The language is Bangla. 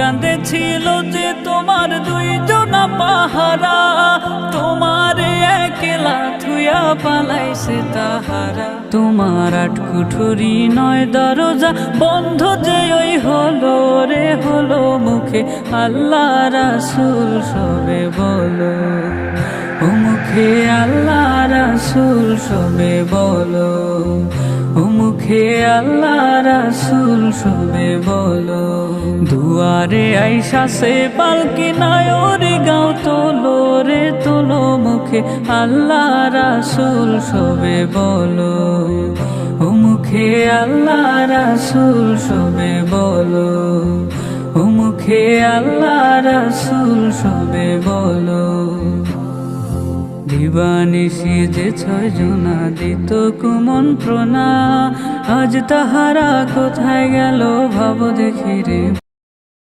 কাঁদেছিল যে তোমার দুইজনা পাহারা, তোমার একলা থুয়া পালাইছে তাহারা। তোমার 8 কুঠুরি 9 দরজা বন্ধ যে ওই হলো রে হলো, মুখে আল্লাহ রাসূল সবে বলো, ও মুখে আল্লাহ রাসূল সবে বলো, ও মুখে আল্লাহ রাসূল সবে বলো। দুয়ারে আইসা সে পালকি নায়রে গাও তোলো রে তোলো, মুখে আল্লাহ রাসূল সবে বলো, ও মুখে আল্লাহ রাসূল সবে বলো, ও মুখে আল্লাহ রাসূল সবে বলো। দিবানিশি যে 6 জনা দিত কুমন্ত্রণা, আজ তাহারা কোথায় গেল ভাব দেখি রে।